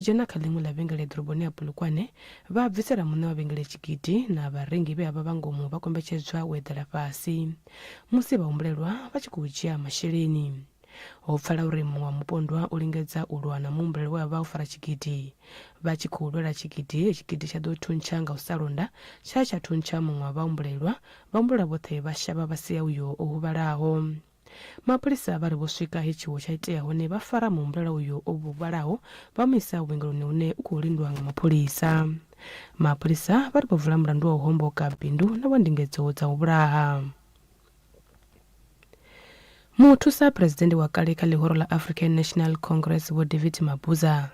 jena kalimu la vengele droboni ya Vhuragane vabvisera mune wa vengele chigidi na varengi ve ava vangomu vakombechedzwa wedhera pasi musi vaumbulelwa vachikuuchia masheleni opfala uremu wa mupondwa ulingedza ulwana muumbulelo we vaufara chigidi vachikuulwera chigidi chadothuncha nga usalonda chathuncha mumwe wa vaumbulelwa vothe vashava vasiya uyo ohuvalaho mapolisa vari vosvika hechiwo chaiteyaho ne vafara muumbulelo uyo ohuvalaho vamisa uvengeloni une ukuulindwa nga mapolisa vari povhula mulandu wa uhomboka bindu na wandingedzo dza uvulaha. Muthusa president wa kale ka lihoro la African National Congress Vho David Mabuza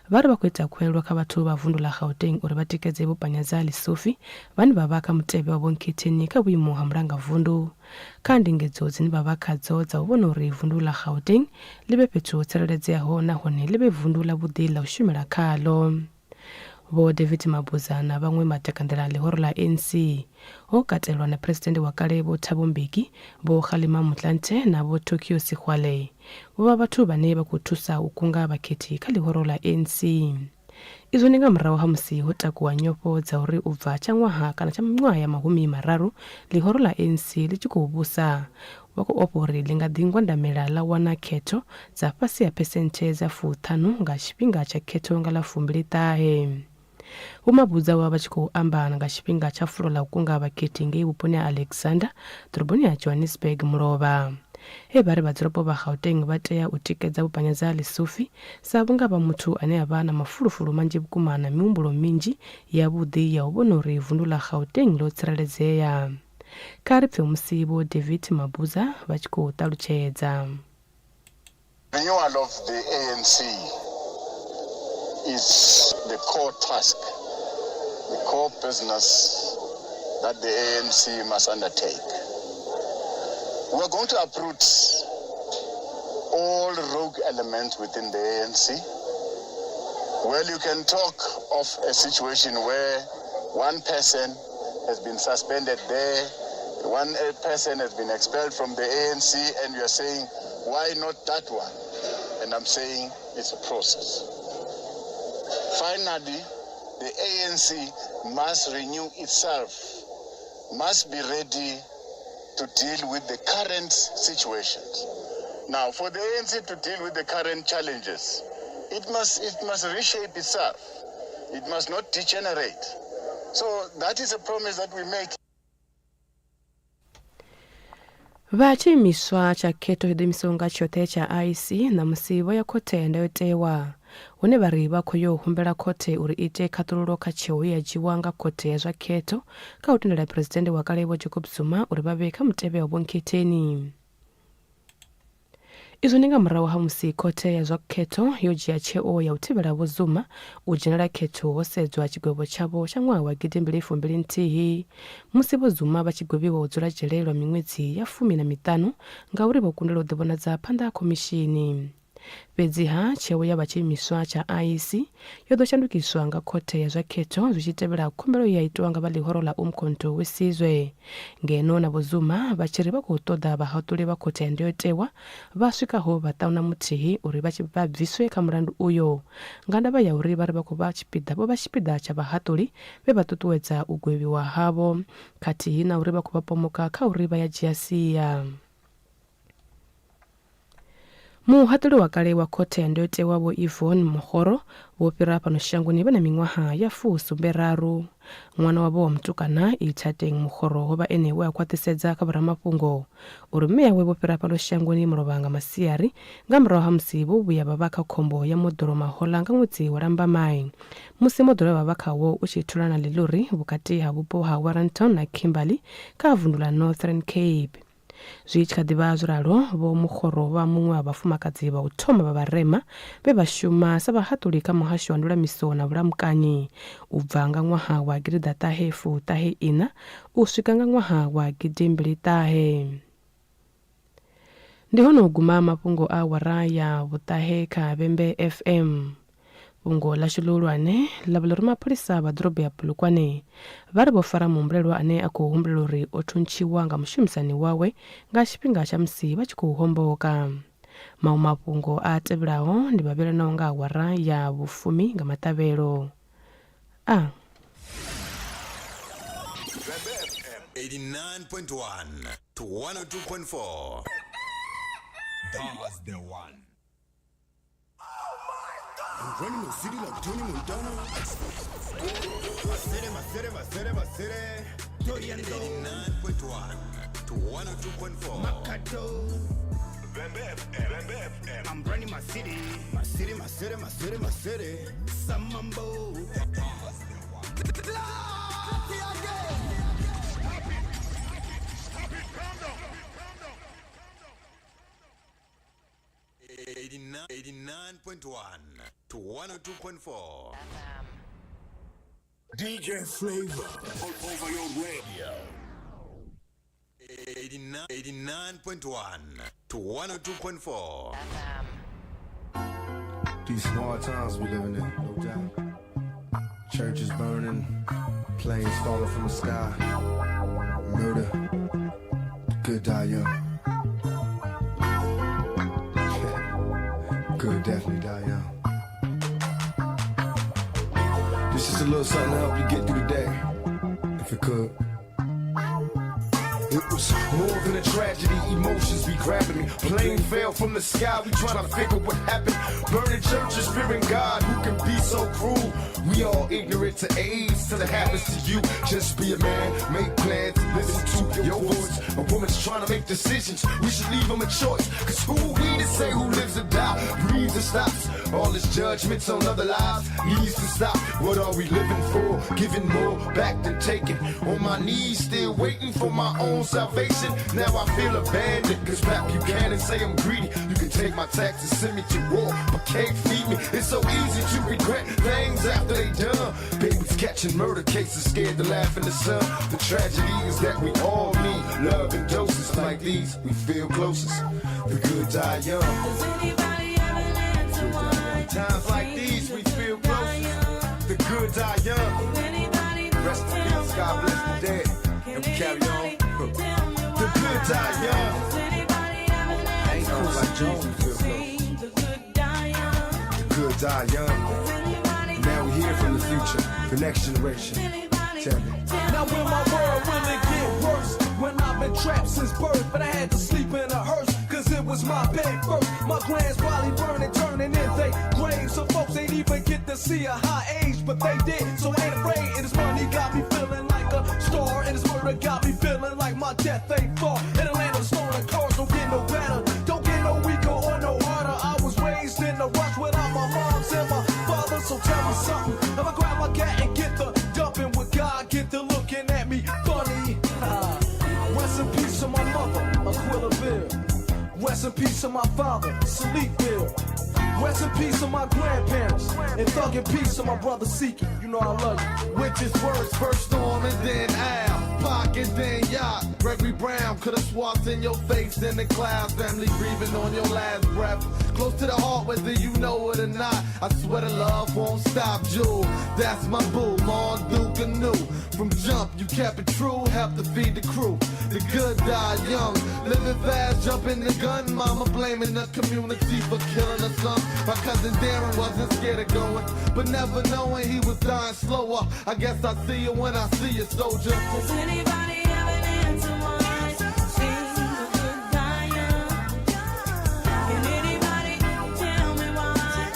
vari vakuita kuelwa kha vathu va vundu la Gauteng uri vatikedze vupanyaza Lisufi vani va vaka muteve wa vonkitheni ka vuimo ha mulanga vundu kha ndingedzo dzine va vakhadzo dza u vona uri vundu la Gauteng live fhethu ho tsireledzeaho nahone live vundu la vhuḓi la u shumela khalo. Vho David Mabuza na vhaṅwe matekandela lihoro la ANC ho katelwa na president wa kale Vho Thabo Mbeki, Vho Kgalema Motlanthe na Vho Tokyo Sekgwale vho vha vhathu vhane vha khou thusa u kunga vhakhethi kha lihoro la ANC. Izwo ndi nga murahu ha musi ho takuwa nyofho dza uri u bva tsha ṅwaha kana tsha miṅwaha ya mahumi mararu lihoro la ANC li tshi khou vhusa vha khou ofha uri li nga ḓingwandamela la wana khetho dza fhasi ya phesenthe dza 50 nga tshifhinga tsha khetho nga ḽa 29. Vho Mabuza vha vha tshi khou amba nga tshifhinga tsha fulo la u kunga vhakhethi ngei vhuponi ha Alexander ḓoroboni ya Johannesburg mulovha he vari vhadzulapo vha Gauteng vha tea u tikedza vupanyaza Lisufi sa vhunga vha muthu ane a vha na mafulufulu manzhi vhukuma na mihumbulo minzhi ya vhuḓi ya u vhona uri vundu la Gauteng lo tsireledzea. Kha ri pfe musi Vho David Mabuza vha tshi khou ṱalutshedza. Renewal of the ANC is the core task, the core business that the ANC must undertake. We are going to uproot all rogue elements within the ANC. Well, you can talk of a situation where one person has been suspended there, one person has been expelled from the ANC, and you are saying, why not that one? And I'm saying it's a process. Finally, the ANC must renew itself, must be ready to deal with the current situations. Now, for the ANC to deal with the current challenges, it must reshape itself. It must not degenerate. So that is a promise that we make. Vachimiswa cha khetho hidhimisonga chothe cha IC na musivo ya khothe ndayotewa hune vari vha khou yo humbela khothe uri ite khaṱululo kha tsheo ya dzhiwa nga khothe ya zwa khetho kha u tendela president wa kale Vho Jacob Zuma uri vha vhe kha mutevhe wa vhonkhetheni. Izwo ndi nga murahu ha musi khothe ya zwa khetho yo dzhia tsheo ya u thivhela Vho Zuma u dzhenela khetho ho sedzwa tshigwevho tshavho tsha ṅwaha wa 2021 musi Vho Zuma vha tshi gwevhiwa u dzula dzhele lwa miṅwedzi ya 15 ngauri vho kundelwa u ḓivhonadza phanḓa ha khomishini. Fhedziha tsheo ya vhatshiimiswa tsha IEC yo ḓo shandukiswa nga khothe ya zwa khetho zwi tshi tevhela khumbelo ya itiwa nga vha lihoro la Umkhonto we Sizwe ngeno na Vho Zuma vha tshi ri vha khou ṱoḓa vhahaṱuli vha khothe ya ndayotewa vha swikaho vhaṱauna muthihi uri vha bviswe kha mulandu uyo nga ndavha ya uri vha ri vha khou vha tshipiḓa tsha vhahaṱuli vhe vha ṱuṱuwedza u gwevhiwa havho khathihi na uri vha khou vha pomoka kha uri vha ya dzhia sia. Muhaṱuli wa kale wa khothe ya ndayotewa Vho Yvonne Mohoro vho fhira fhano shangoni vha na miṅwaha ya 73. Ṅwana wavho wa mutukana Ithateng Mohoro ho vha ene we a khwaṱhisedza kha vhoramafhungo uri mme yawe vho fhira fhano shangoni mulovha nga masiari nga murahu ha musi vho vhuya vha vha kha khombo ya moḓoro mahoḽa nga ṅwedzi wa Lambamai musi moḓoro vha vha khawo u tshi thulana ḽilori vhukati ha vhupo ha Warrenton na Kimberley kha vundu la Northern Cape. Zwi tshi kha ḓivha zworalo Vho Mohoro vha muṅwe wa vhafumakadzi vha u thoma vha vharema vhe vha shuma sa vhahaṱuli kha muhasho wa ndulamiso na vhulamukanyi u bva nga ṅwaha wa 1994 u swika nga ṅwaha wa 2008. Ndi hono u guma mafhungo a awara ya vhuṱahe kha Vhembe FM. Fhungo ḽashu ḽihulwane ḽa vha ḽi uri mapholisa vha ḓorobo ya Vhuragane vha ri vho fara muhumbulelwa ane a khou humbulela uri o thuntshiwa nga mushumisani wawe nga tshifhinga tsha musi vha tshi khou homboka. mafhungo a tevhelaho ndi vhavhelanaho nga awara ya vhufumi nga maṱavhelo 89.1 to 102.4. That's the one. I'm running the city like Tony Montana. My city. 89.1 to 102.4. Makato. I'm running my city. My city. Samambo. That's the one. 89.1 to 102.4. DJ Flava over your radio. 89.1 to 102.4. These hard times we living in, no doubt. Churches burning, planes falling from the sky, murder, good die young. Good definitely die young. This is a little something to help you get through the day, if it could. It was more than a tragedy, emotions be grabbing me. Plane fell from the sky, we trying to figure what happened. Burning churches, fearing God, who can be so cruel? We all ignorant to AIDS till it happens to you. Just be a man, make plans, listen to your voice. A woman's trying to make decisions, we should leave them a choice. Cause who are we to say who lives or dies, breathes or stops? All this judgments on other lives needs to stop. What are we living for? Giving more back than taking. On my knees, still waiting for my own salvation. Now I feel abandoned, cause Pat Buchanan say I'm greedy. You can take my taxes, send me to war, but can't feed me. It's so easy to regret things after they done. Babies catching murder cases, scared to laugh in the sun. The tragedy is that we all need love in doses like these. We feel closest, the good die young. Does anybody ever learn to why? Times like these we feel closest, the good die young. Rest in peace, God bless the dead, and we carry on. The good die young. Ain't no like Jones, we feel close. The good die young. Now we hear from the future, the next generation. Tell me. Now will my world really get worse? When I've been trapped since birth, but I had to sleep in a hearse, cause it was my bed first. My grands probably burning, turning in they graves. So folks ain't even get to see a high age, but they did, so ain't afraid. And this money got me feeling like a star, and this murder got me feeling like my death ain't far. In the land of stolen cars, don't get no better, don't get no weaker or no harder. I was raised in the rush without my moms and my father, so tell me something. If I grab my cat and get the dumping with God, get the looking at me funny. Rest in peace to my mother, Aquillaville. Rest in peace to my father, Salifville. Rest in peace to my grandparents. And thug in peace to my brother Seeking. You know I love you. Which is worse, first Storm and then Al, Pac and then Yacht. Gregory Brown could've swapped in your face in the clouds. Family grieving on your last breath. Close to the heart whether you know it or not. I swear the love won't stop, Jewel. That's my boo, Mon Duke and New. From jump, you kept it true, helped to feed the crew. The good die young, living fast, jumping the gun. Mama blaming the community for killing her son. My cousin Darren wasn't scared of going, but never knowing he was dying slower. I guess I see you when I see you, soldier. Does anybody ever answer why? Seems the good die young. Can anybody tell me why?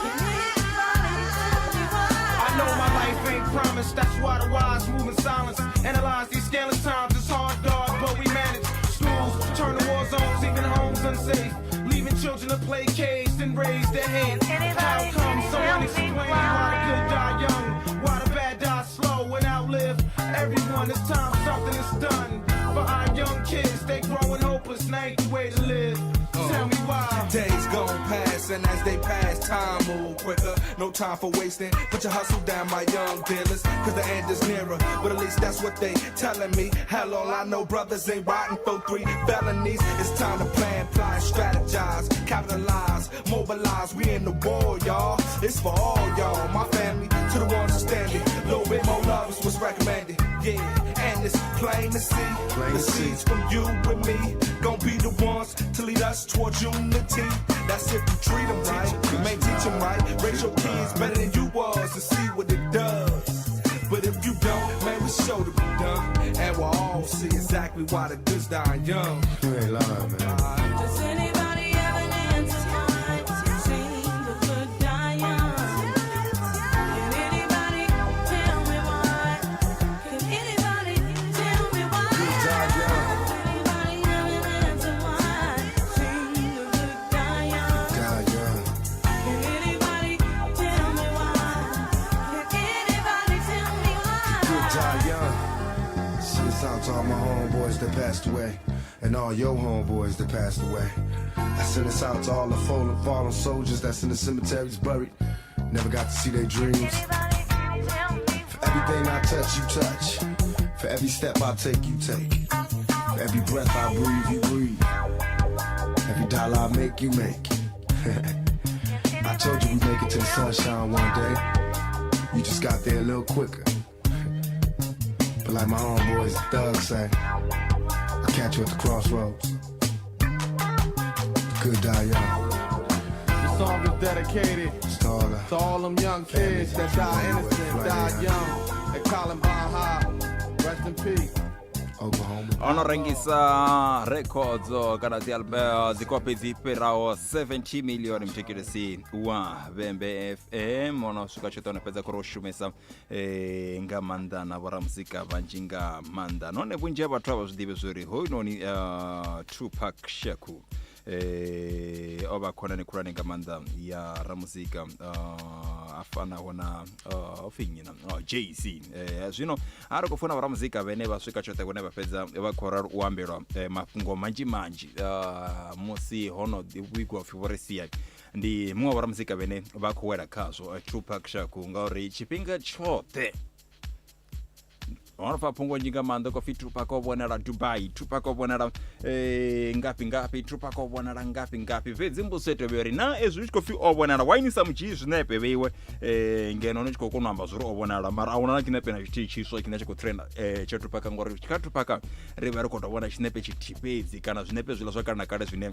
Can anybody tell me why? I know my life ain't promised, that's why the wise move in silence. Analyze these scandalous times, it's hard, dog, but we manage. Schools turn to war zones, even homes unsafe. Leaving children to play caged and raise their hands. How come someone explain why the good die young? Why the bad die slow and outlive everyone? It's time something is done for our young kids. They growing hopeless, and ain't the way to live. Tell me why. Days gone past, and as they pass, time move quicker. No time for wasting. Put your hustle down, my young dealers, cause the end is nearer. But at least that's what they telling me. Hell, all I know, brothers ain't riding for 3 felonies. It's time to plan, fly, strategize, capitalize, mobilize. We in the war, y'all. It's for all y'all. My family, to the ones who standing. Little bit more love is what's recommended. Yeah, and it's plain to see. Plain The to see. seeds from you and me gon' be the ones to lead us towards unity. That's if you treat them right, you may teach them right. Raise your kids better than you was and see what it does. But if you don't, man, we show to be done. And we'll all see exactly why the goods die young. You ain't lying, man. Does anybody have an answer why it seems the good die young? Can anybody tell me why? Can anybody tell me why? Die young. Anybody have an answer why it seems the good die young? Die young. Can anybody tell me why? Can anybody tell me Good why? die young. Shit's out to all my homeboys that passed away. And all your homeboys that passed away. I send this out to all the fallen soldiers that's in the cemeteries buried. Never got to see their dreams. For everything I touch, you touch. For every step I take, you take. For every breath I breathe, you breathe. Every dollar I make, you make. I told you we make it to the sunshine one day. You just got there a little quicker. But like my homeboys, the thugs say, I'll catch you at the crossroads. Good die young. The song is dedicated Starter. to all them young kids that die innocent, died young. They call them Baja. Rest in peace. Oklahoma. onorengisa records kana dzikopi dziperawo 70 million mtekirisi wa vembe fm onosvika chotonopedza kuroshumesa nga manda na varamuzika vanjinga manda none bunji vathu ava zvidive zviri hoinoni Tupac Shakur ova khona nekhulwane nga manda ya ramuzika afana wona ofinyina Jay-Z zvino ari kufuna varamuzika vene vasvika chote kune vapedza vakhora uambelwa mafungo manji musi hono wigwa fivorisia ndi mumwe varamuzika vene vakhowera khazvo Tupac Shakur ngauri chipinga chote Ona fungo njinga manda ko Tupac obonera Dubai Tupac obonera ngapi Tupac obonera ngapi vedzi mbusete beri na ezwi ko fi obonera wainisa muchi zvinepe veiwe ngeno nechiko kunamba zuri obonera mara auna kinepe na chichiswa kina chiko trend cha Tupac ngori Tupac rive ri kotobona chinepe chitipedzi kana zvinepe zvila zvakana kale zvine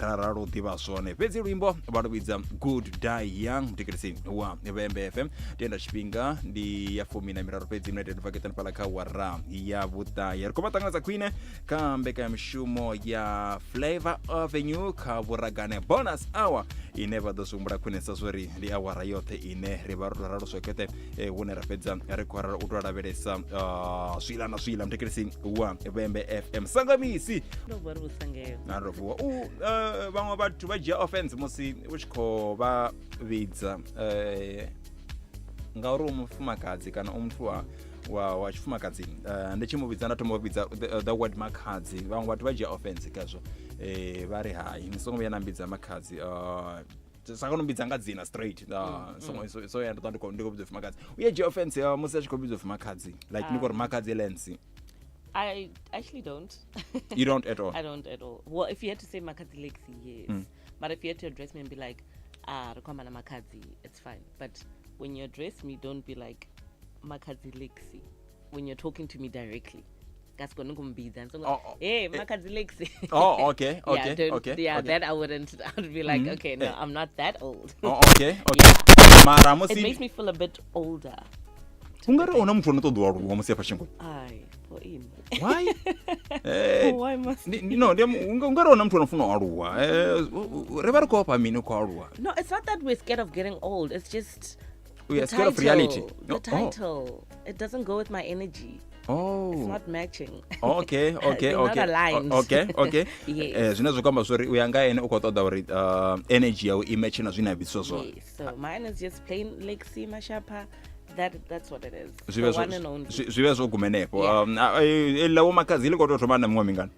rararo diva zvone pedzi luimbo varubidza Good Die Young ndikrisi wa Vembe FM tenda chipinga ndi ya 13 pedzi United Vaketan palaka wara ya vutaya rikomatangaza kwine kambeka ya mishumo ya Flava Avenue ka Vhuragane bonus hour ineva dosumbura kwine sazori ndi awara yote ine rivaruraro sokete une rapedza rekwara utwaraveresa swila mtekirisi wa Vembe FM sangamisi ndobari usangeyo narovuwa vamwe vathu vajia offense musi uchikho vavidza ngauri umufumakadzi kana umuthu wa chifumakadzini ndichimuvidza ndatomuvidza the word makadzi vamwe vathu vajia offense kazvo vari hai nisongomyanambidza makadzi sakanombidzwa ngadzina straight so yanda ndikobidzwa fumakadzi uye jia offense musi achikobidzwa fumakadzi like ndikori makadzi lensi I actually don't. You don't at all? I don't at all. Well, if you had to say Makadzi Lexi, yes. But if you had to address me and be like, Rekwamana Makadzi, it's fine. But when you address me, don't be like Makadzi Lexi. When you're talking to me directly. That's going to be then. So, hey, Makadzi Lexi. Oh, okay. Yeah, that I wouldn't. I would be like, okay, no, I'm not that old. Oh, okay. Yeah. Mara It musi makes me feel a bit older. ungari ona muthu anotodziwa ruwa musi apashingo. Aye, for in. Why? Why must No, ungari ona muthu anofuna waruwa. Rivari kopa mini kwa waruwa. No, it's not that we're scared of getting old. It's just We are scared of reality. The title. It doesn't go with my energy. It's not matching. Okay. Not aligned. Okay. Yes. Zvinozo kwamba zvori uyanga ene ukotoda uri energy yau imatch na zvina vitsozo. Yes. So mine is just plain Lexi Mashapa. That's what it is. The one and only. Zvive zogumenepo. Elawo makadzi likototomana mumwe mingana.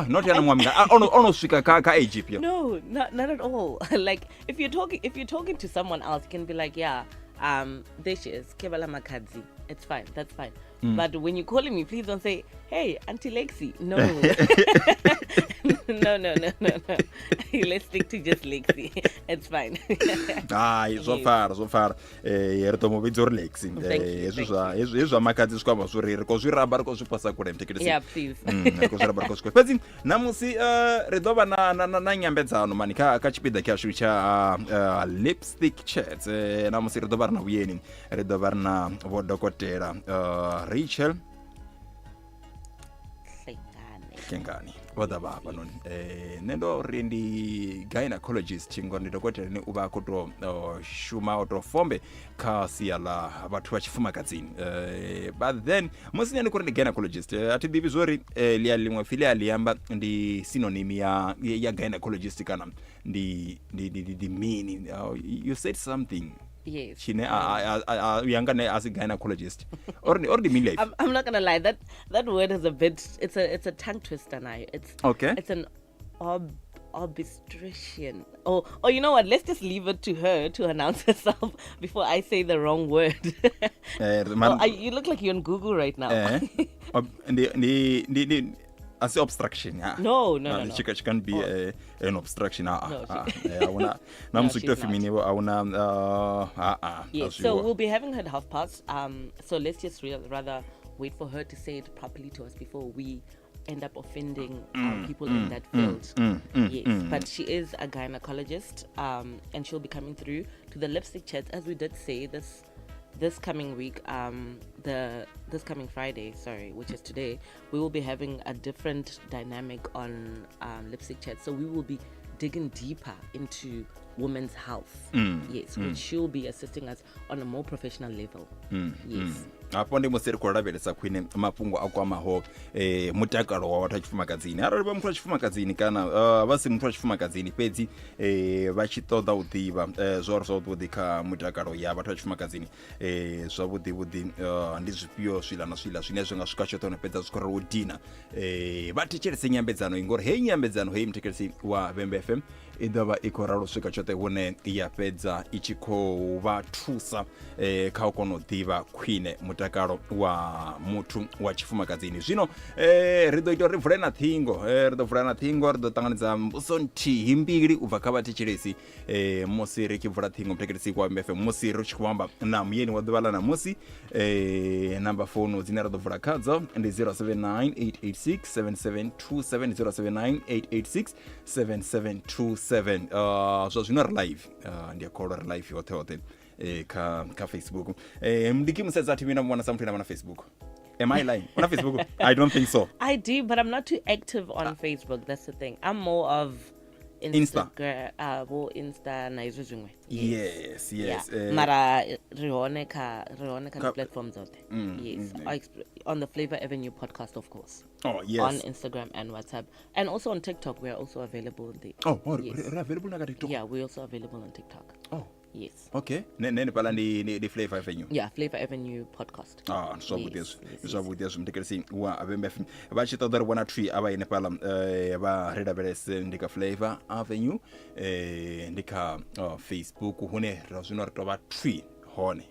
Not yana mumwe mingana. Onosvika ka age pia. No, not at all. Like if you're talking to someone else, you can be like, yeah, there she is, Kebala Makadzi. It's fine. That's fine. But when you're calling me, please don't say, hey, Auntie Lexi. No. No. Let's stick to just Lexi. It's fine. Hayi zofara ri to muvhidza uri Lexi hezwi zwa makadzi zwi kwamba zuri ri ko zwi ramba ri ko zwi pasa kule mthekelesi Yeah, please. ri ko zwi ramba ri ko zwi fhedzi namusi ri ḓo vha na nyambedzano mani kha tshipiḓa tsha tsha lipstick chats namusi ri ḓo vha ri na vhuyeni ri ḓo vha ri na vho dokotela Rachel Kengani vhoḓa vha hafha noni nṋe ndo ri ndi gynecologist ngori ndi dokotela ne u vha a khou tou shuma o tou fombe kha sia ḽa vhathu vha tshifumakadzini but then musi nṋe ndi khou ri ndi gynecologist a thi ḓivhi zwo ri ḽia ḽiṅwe pfhi ḽia ḽi amba ndi synonym ya gynecologist kana ndi mini you said something. Yes. Chine younger as a gynecologist or the midlife. I'm not gonna lie, that word is a bit, it's a tongue twister now. It's okay. It's an obstetrician. Oh, you know what? Let's just leave it to her to announce herself before I say the wrong word. You look like you're on Google right now. As obstruction, yeah. No. She can be an obstruction. Yes, so we'll be having her at 12:30. So let's just rather wait for her to say it properly to us before we end up offending people in that field. Yes, but she is a gynecologist, and she'll be coming through to the lipstick chat, as we did say this coming week, this coming Friday, which is today, we will be having a different dynamic on lipstick chat. So we will be digging deeper into women's health. Yes, which she'll be assisting us on a more professional level. Yes. Hapo ndi musi ri khou lavhelesa khwine mafhungo a kwamaho mutakalo wa vhathu a tshifumakadzini arali vha muthu a tshifumakadzini kana vha si muthu a tshifumakadzini fhedzi vha tshi ṱoḓa u ḓivha zwavhuḓi kha mutakalo ya vhathu a tshifumakadzini zwavhuḓi ndi zwifhio zwiḽa na zwiḽa zwine zwi nga swika tshoṱhe no fhedza zwi khou ri u dina vha thetshelese nyambedzano ngori heyi nyambedzano heyi muthekelesi wa Vhembe FM i ḓo vha i khou ralo swika tshoṱhe hune ya fhedza i tshi khou vha thusa kha u kona u ḓivha khwine mutakalo wa muthu wa tshifumakadzini. Zwino ri ḓo ita uri ri vule na ṱhingo ri ḓo ṱanganedza mbuso nthihi mbili u bva kha vhathetshelesi musi ri tshi vula ṱhingo muthekelesi wa Vhembe FM musi ri tshi khou amba na muyeni wa ḓuvha ḽa namusi namba founu dzine ra ḓo vula khadzo ndi 079 886 7727 079 886 7727 zwa zwino ri live ndi a kholwa ri live hoṱhe ka Facebook ndikimusedza athi mina mwana samuthu na Facebook. Am I lying? On Facebook? I don't think so. I do, but I'm not too active on Facebook. That's the thing. I'm more of Instagram, Insta na izwo zwiṅwe. Yes. Mara rihone ka platforms out there. Yes, on the Flava Avenue podcast, of course. Oh yes. On Instagram and WhatsApp, and also on TikTok. We are also available there. Yes. We're available on TikTok. Yeah, we're also available on TikTok. Oh. Yes. Okay. Nene pala ndi Flava Avenue. Yeah, Flava Avenue podcast. Zwavhuḓi mthekelesi wa Vhembe FM vha tshi ṱoḓa ri vhona tree ava ine pala vha ri lavhelese ndi ka Flava Avenue ndi kha Facebook hune ra zwino ri tovha tree hone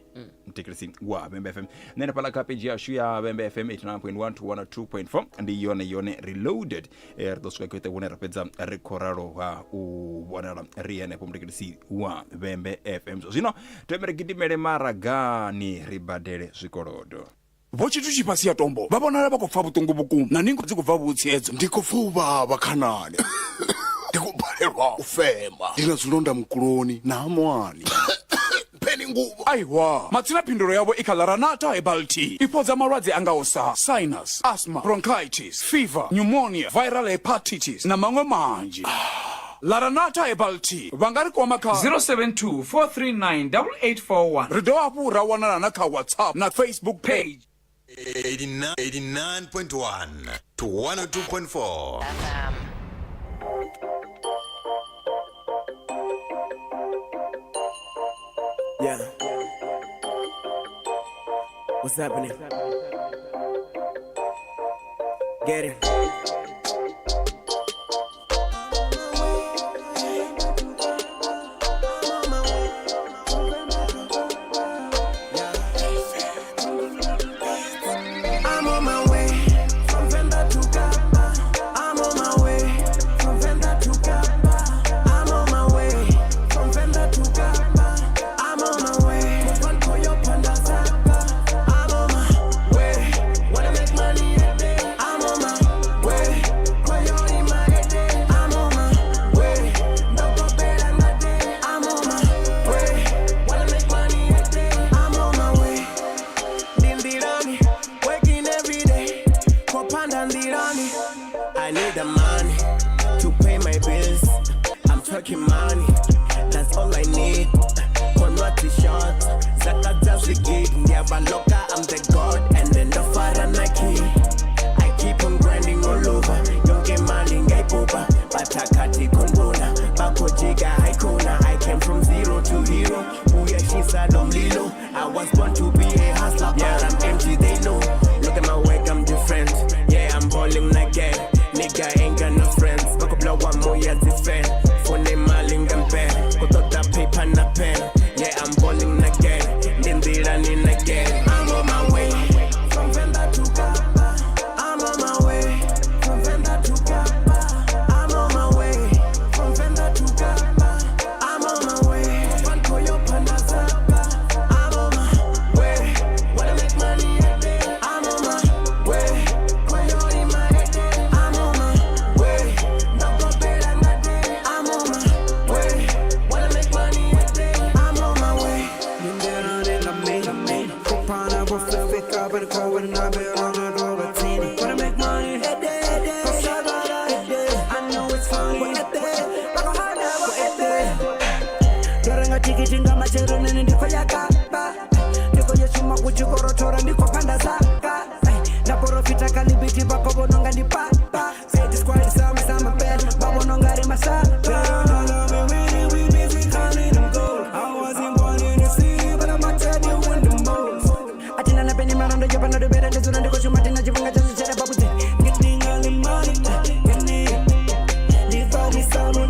mthekelesi wa Vhembe FM nene pala kha page yashu ya Vhembe FM 89.1 to 102.4 ndi yone reloaded ri ḓo swika khethe hune ra fhedza ri khou ralo ha u vhonala ri henefho mthekelesi wa Vhembe FM zwino twemere gidimele maragani ri badele zwikolodo vo tshithu tshi fhasi ya tombo vha vhonala vha khou pfa vhuṱungu vhukuma na ningo dzi khou bva vhutsiedzo ndi khou pfa u vhavha khanani ndi khou balelwa u fema ndi na zwilonda mukuloni na hamwani peni nguvo aiwa matsina phinduro yavo i kha Laranata Herbal Tea i fhodza malwadze a ngaho sa sinus, asthma, bronchitis, fever, pneumonia, viral hepatitis na maṅwe manzhi. Laranata Herbal Tea va nga ri kwama kha 072 439 8841. ri dovha hafhu ra wanala na kha WhatsApp na Facebook page 89.1 to 102.4. Yeah. What's happening? Get it. I'm on my way from Venda to Kappa. I'm on my way they know. I was born to be a hustler, yeah, I'm empty, they know. Look at my work, I'm different. Yeah, I'm balling again. Nigga ain't got no friends. Back up blow one more year different. For name maling and pen. Put up that paper and a pen. Yeah, I'm balling again. Then they running again. I'm on my way. From Venda to Kappa. I'm on my way. From Venda to Kappa. I'm on my way. From Venda to Kappa. I'm on my way. From Toyo Panasaka. I'm on my way. Wanna make money a day. I'm on my way. Koyo in my head. I'm on my way. No go better than day. I'm on my way. Wanna make money a day. I'm on my way. Wanna make money a day. I know it's funny. Doranga tikiti ngama chero nene ndiko yakapa. Ndiko yeshuma kuchikorotora ndiko panda zaka. Na profita kalibiti bako bononga ndi papa. Say this squad is sama bad. Babononga re masaka. We busy counting them gold. I wasn't born in the city, but I'm a tell you when the most. Atina na penny man on the Japan of the bed and the ndiko shumatina jivunga just share babu. Getting all the money. The body sound on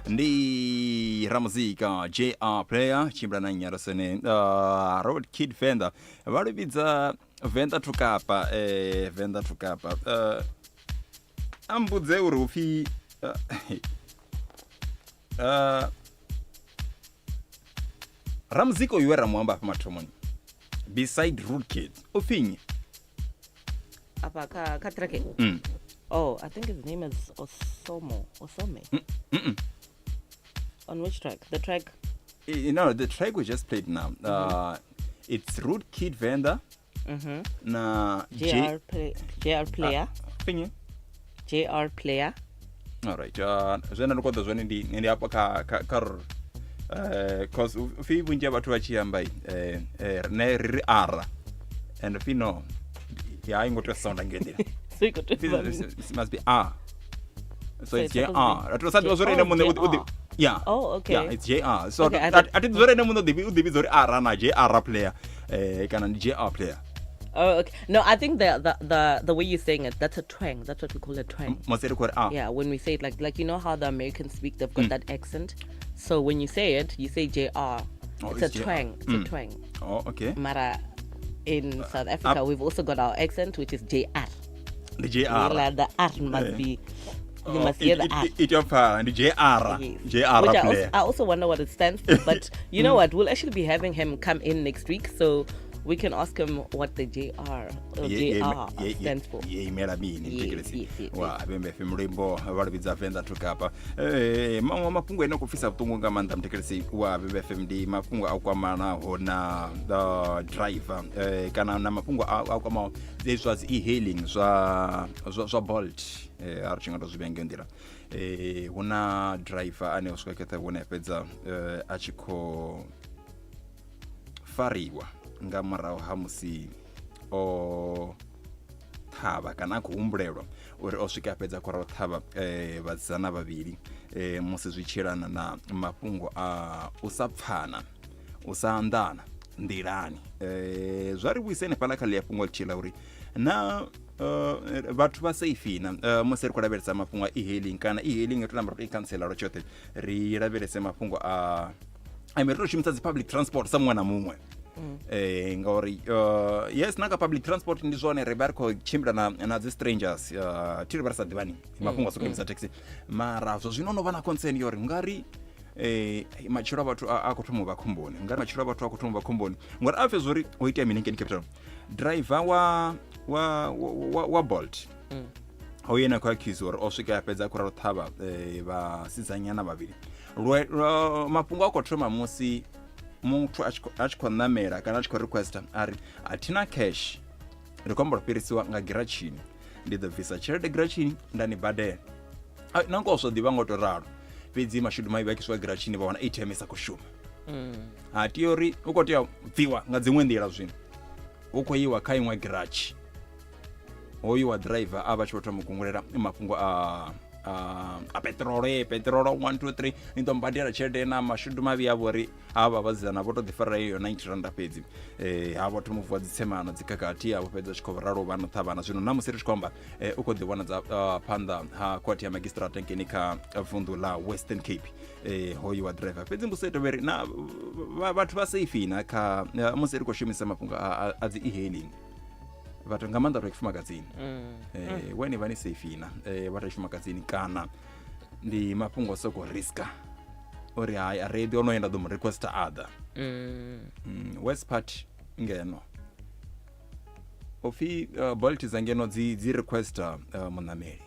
Ndi ramuzika JR player chimbana nyarasene Road Kid Venda valibidza Venda tukapa Venda tukapa ambudze urufi ramuziko yuera mwamba pa matomoni beside Road Kid ufinyi apa ka track. Oh, I think his name is Osome. On which track? The track? No, the track we just played now. It's Road Kid Venda. Na JR player. Finye. JR player. All right. Zena nokoda zone ndi apa ka cause fi bunja bathu bachiamba ne ri ara and fino ya ingo to sound ngedira. So you got to it must be R. So it's JR. Yeah. Oh, okay. Yeah, it's JR. So okay, I think zore nemuno debi zore R na JR player. Kana JR player. Oh, okay. No, I think the way you're saying it, that's a twang. That's what we call a twang. Yeah, when we say it like you know how the Americans speak, they've got that accent. So when you say it, you say JR. Oh, it's a twang. It's a twang. Oh, okay. Mara in South Africa, we've also got our accent, which is JR. The JR. The R must be. You must hear the R. It's your and the JR. Yes. JR Which player. I also wonder what it stands for. But you know what? We'll actually be having him come in next week, so we can ask him what the JR stands for. Yeah, Yes. Wa bembe femrimbo valibidza Venda tukapa. Mapungu eno kufisa butungu ngamanda mtekelesi wa bembe FMD mapungu au kwa mana hona the driver kana na mapungu au kama this was e-hailing so Bolt archinga zibengendira una driver ane usikaketa wona pedza achiko fariwa ngamara hamusi o thaba kana kuumbulelwa uri oswika pedza kwa thaba vadzana vaviri musi zvichirana na mapungo a usapfana usaandana ndirani zvari kuisene pala kali yapungo chila uri na vatu va safe na musi riko raveretsa mapungo e-hailing kana e-hailing yetunamba ri cancela ro chote ri raveretse mapungo a amerito chimtsa public transport samwe na mumwe ngauri yes naka public transport ndi zwone ri vha ri khou tshimbila na dzi strangers tiri vha ri sa ḓivhani mafhungo a so kemisa taxi mara zwo zwino no vha na concern yori ngari matshilo a vhathu a khou thoma u vha khomboni ngari matshilo a vhathu a khou thoma u vha khomboni ngori a pfe zwori o itea mini ngeni capital driver wa Bolt o yena khou accuse uri o swika ya fhedza khou ralo ṱhavha vhasidzanyana vhavhili mafhungo a khou thoma musi muthu a tshi khou ṋamela kana a tshi khou requesta ari athina cash ri khou amba fhirisiwa nga girachini ndi ḓo bvisa tshelede girachini nda ni badela na ngo zwo ḓivha ngo to ralo fhedzi mashudu mai vha kiswa girachini vha wana ATM isa khou shuma ha tiori u khou tea bviwa nga dziṅwe nḓila zwino u khou yiwa kha iṅwe girachi hoyu wa driver a vha tshi khou thoma u kungulela mafhungo a petrolo 1 2 3 ni ḓo mbadela tshelede na mashudu mavhi avho ri havha vhasidzana vho to ḓifara iyo 90 rand fhedzi havho thoma u vuwa dzitsemano dzikhakhathi avho fhedza tshi khou ralo vha no ṱhavhana zwino na musi ri tshi khou amba u khou ḓiwana dza phanḓa ha court ya magistrate ngeni kha vunḓu ḽa Western Cape hoyu wa driver fhedzi mbuso ito vheri na vhathu vha safe na kha musi ri khou shumisa mafhungo a dzi e-hailing vhathu nga maanḓa ri tshifumakadzini wene vha ni safe na vhathu tshifumakadzini kana ndi mafhungo o soko riska uri hayi already ono enda ḓo mu requesta other west part ngeno ofi Bolt za ngeno dzi requesta munameli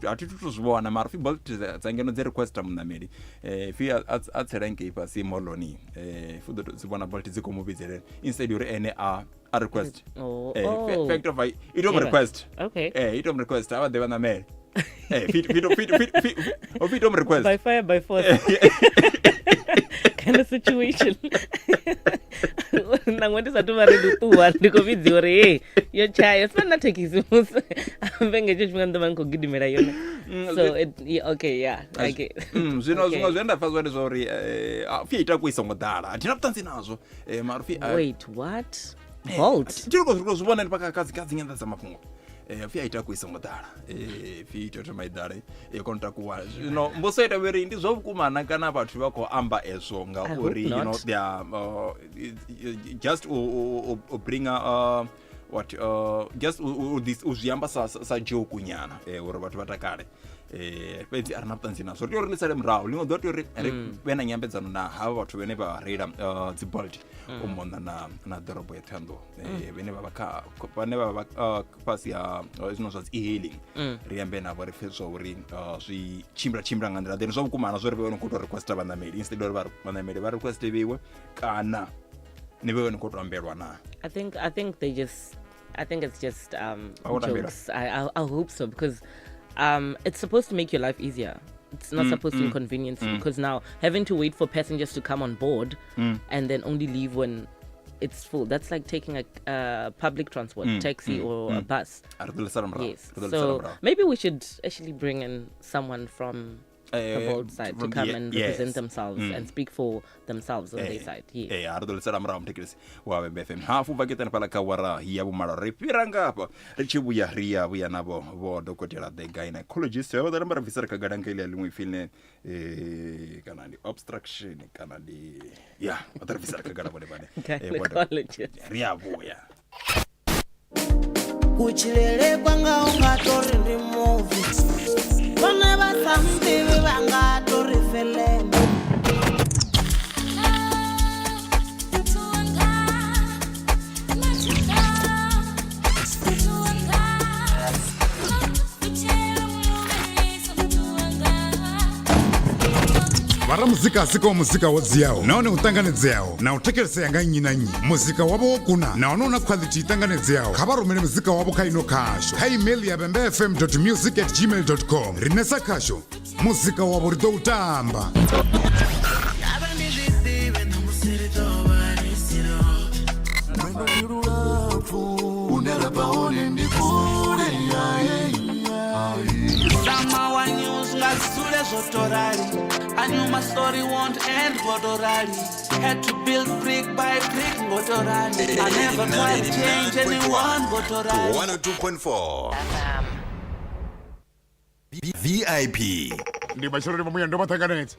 atitutu zwona mara fi Bolt za ngeno dzi requesta munameli fi a tselenke ifasi moloni fu do dzibona Bolt dzi komu vhidzelela instead uri ene a request fact of it don't request Okay. it don't request aba de banameli fit request By fire, by force. Kind of situation. Nangwandi satu maridu tuwa ndiko vidziwa uri hey yo chaya sipana tekisi musa ambenga chishunga ndamanko gidimera yona so okay yeah I get zwino zwenda fa zwone zori fi ita kuisa ngodala atina kutanzi nazo marufi wait what Bolt tiko zwona ndi pakakazi nyanda za mafhungo fi ita kuisa ngodala fi ita to maidala konta kuwa no mbuso ita veri ndi zwo vhukumana kana vhathu vha khou amba ezwo nga uri you know they are just bring what just uziyamba sa joke nyana uri vhathu vatakale fhedzi arina vhutanzi nazwo ri uri lisale murahu liṅwe ḓo tea uri ri vhe na nyambedzano na havha vhathu vhane vha reila dzi Bolt u mona na ḓorobo ya Thohoyandou vhane vha vha fhasi ha zwino zwa e-hailing ri ambe navho ri pfhe zwa uri zwi tshimbila nga nḓila then zwa vhukumana zwo ri vhe no khou tou requesta vhaṋameli instead uri vhaṋameli vha requeste vheiwe kana ni vhe no khou tou ambelwa na I think it's just jokes. I hope so because it's supposed to make your life easier. It's not supposed to inconvenience you because now having to wait for passengers to come on board and then only leave when it's full. That's like taking a public transport, taxi or a bus. Yes. So maybe we should actually bring in someone from the Bolt side to come and represent themselves and speak for themselves on their side. Arudulesera mramu tekilisi wa BFM hafu vaketana pala kawara hiya bumara repiranga hapa richibuya riya buya nabo bo dokotela the gynecologist wa da nambara visara kagadanga ile alimu ifilne kana ni obstruction kana ni wadara visara kagada bone bane Gynecologist riya buya kuchilele kwanga ungatori ndi movie kone basambibi bangatori film vara muzika asika wa muzika wodziyawo naone utanganedzeyawo na utekereseya nga nnyi na nnyi muzika wavo wokuna naone una quality itanganedzeyawo kha varumele muzika wavo kha ino khasho kha email ya bembefm.music@gmail.com rinesa khasho muzika wavo ri ḓo u tamba I knew my story won't end, Godorali. Had to build brick by brick, Godorali. I never tried to change anyone, Godorali. 102.4 VIP ndi mashoroni mamuya ndo matanganedza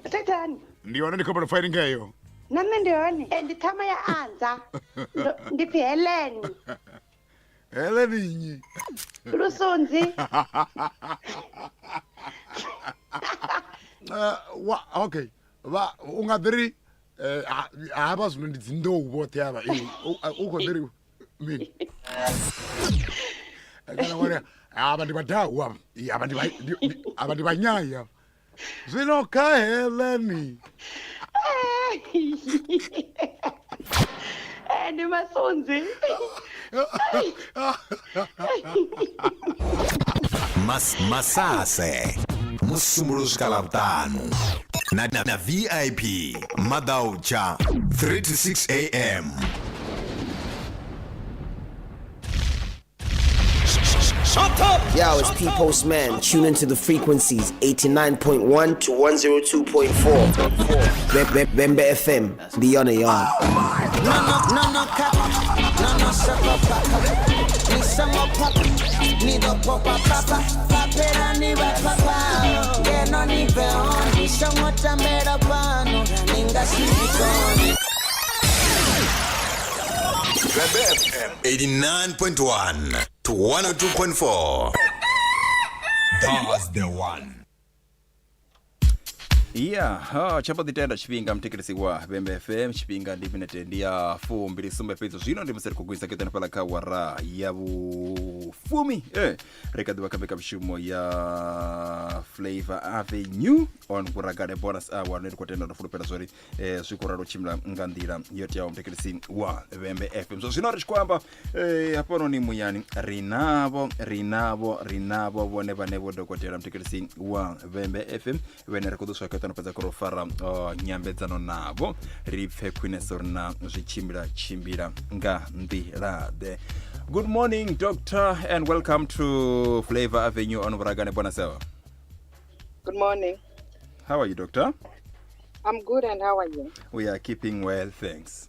ndiona ndikhombera fighting ngayo nami ndiyone ndi thama ya anza ndiphi Helen Heleninyi. Lusunzi Okay. Ungadiri aba zwino ndi dzindo vhoṱhe ava u khou ḓiri mini kana wari ava ndi vhadau ava ndi vhanyaya zwino kha Heleni ndi Masunzi Masase Musumuluzi Kalavutanu na VIP Madaucha 3 to 6 a.m. Shut up! Yo, it's P Postman. Tune into the frequencies 89.1 to 102.4. Bembe FM, beyond a yard. No, cap. No, sucker papa. Ni samo papa. Ni do papa papa. Papera ni papa. Que no ni veo. Ni samo tamera pano. Ninga silicone. Bembe FM 89.1 to 102.4. That's the one. Yeah, chapa ditenda chipinga mtikirisi wa Bembe FM chipinga ndipinete ndia fumbiri sumbe pezo zvino ndimuseri kugwisa ketana pala kawara ya fumi rekadi wakambeka mshumo ya Flava Avenue on Vhuragane bonus hour ndio kwatenda ndofuna pela zori zvikoraro chimla ngandira yote ya mtikirisi wa Bembe FM so zvino richikwamba hapono ni muyani rinavo vone vane vodokotera mtikirisi wa Bembe FM vene rekuduswa peza korofara nyambedzano navo ripfe kwinesorna zvichimbira nga ndirade. Good morning, doctor, and welcome to Flava Avenue on Vhuragane. Bonasewa. Good morning. How are you, doctor? I'm good, and how are you? We are keeping well, thanks.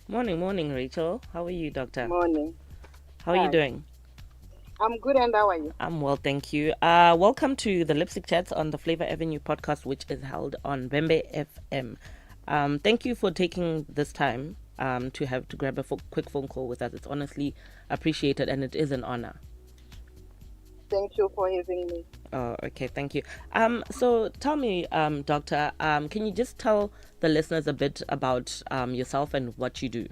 Morning, Rachel. How are you, doctor? Morning. How are you doing? I'm good, and how are you? I'm well, thank you. Welcome to the Lipstick Chats on the Flava Avenue podcast, which is held on Bembe FM. Thank you for taking this time to grab a quick phone call with us. It's honestly appreciated, and it is an honor. Thank you for having me. Oh, okay, thank you. So tell me, doctor, can you just tell the listeners a bit about yourself and what you do?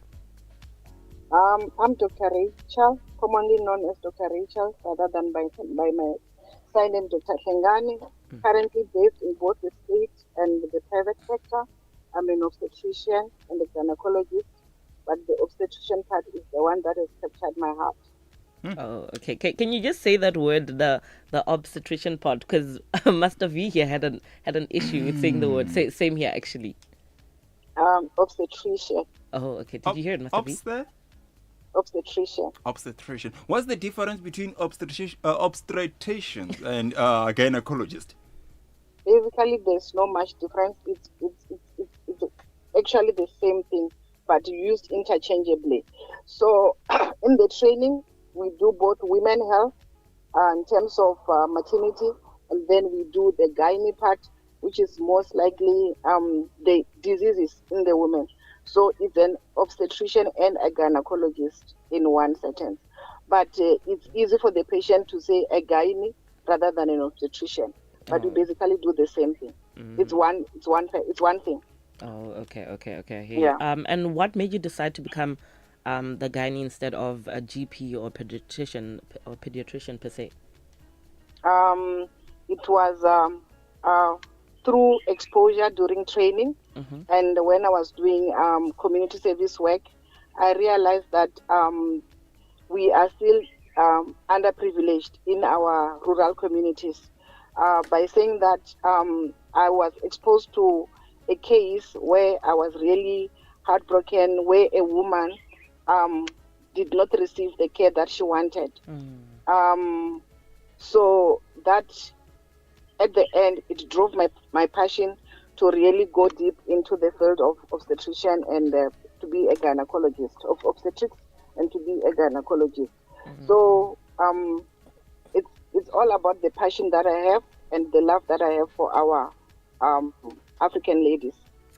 I'm Dr. Rachel, commonly known as Dr. Rachel, rather than by my sign name Dr. Vhuragane. Currently based in both the state and the private sector. I'm an obstetrician and a gynecologist, but the obstetrician part is the one that has captured my heart. Oh, okay. Can you just say that word, the obstetrician part? Because Master V here had an issue with saying the word. Same here, actually. Obstetrician. Oh, okay. Did you hear it, Master V? Obstetrician. What's the difference between obstetrician and gynecologist? Basically, there's no much difference. It's actually the same thing, but used interchangeably. So, in the training, we do both women health in terms of maternity, and then we do the gynae part, which is most likely the diseases in the women. So it's an obstetrician and a gynecologist in one sentence. But it's easy for the patient to say a gynae rather than an obstetrician. But we basically do the same thing. It's one thing. Oh, okay. Yeah. And what made you decide to become the gynae instead of a GP or pediatrician per se? It was through exposure during training. And when I was doing community service work, I realized that we are still underprivileged in our rural communities. By saying that, I was exposed to a case where I was really heartbroken, where a woman did not receive the care that she wanted. So that, at the end, it drove my passion to really go deep into the field of obstetrician and to be a gynecologist, of obstetrics and to be a gynecologist. So it's all about the passion that I have and the love that I have for our African ladies.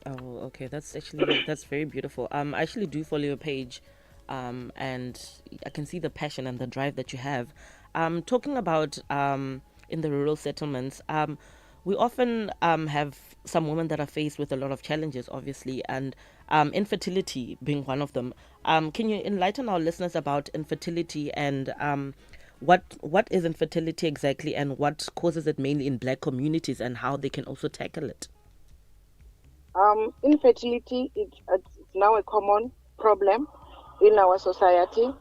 Oh, okay. That's actually that's very beautiful. I actually do follow your page, and I can see the passion and the drive that you have. Talking about in the rural settlements, we often have some women that are faced with a lot of challenges, obviously, and infertility being one of them. Can you enlighten our listeners about infertility and what is infertility exactly, and what causes it mainly in Black communities, and how they can also tackle it? Infertility it's now a common problem in our society,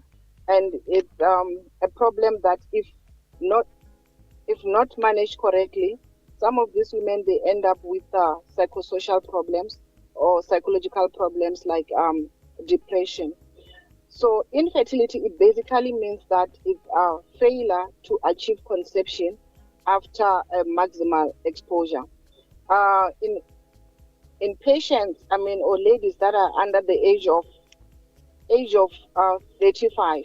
and it's a problem that if not managed correctly, some of these women, they end up with psychosocial problems or psychological problems like depression. So infertility, it basically means that it's a failure to achieve conception after a maximal exposure. In patients, or ladies that are under the age of 35.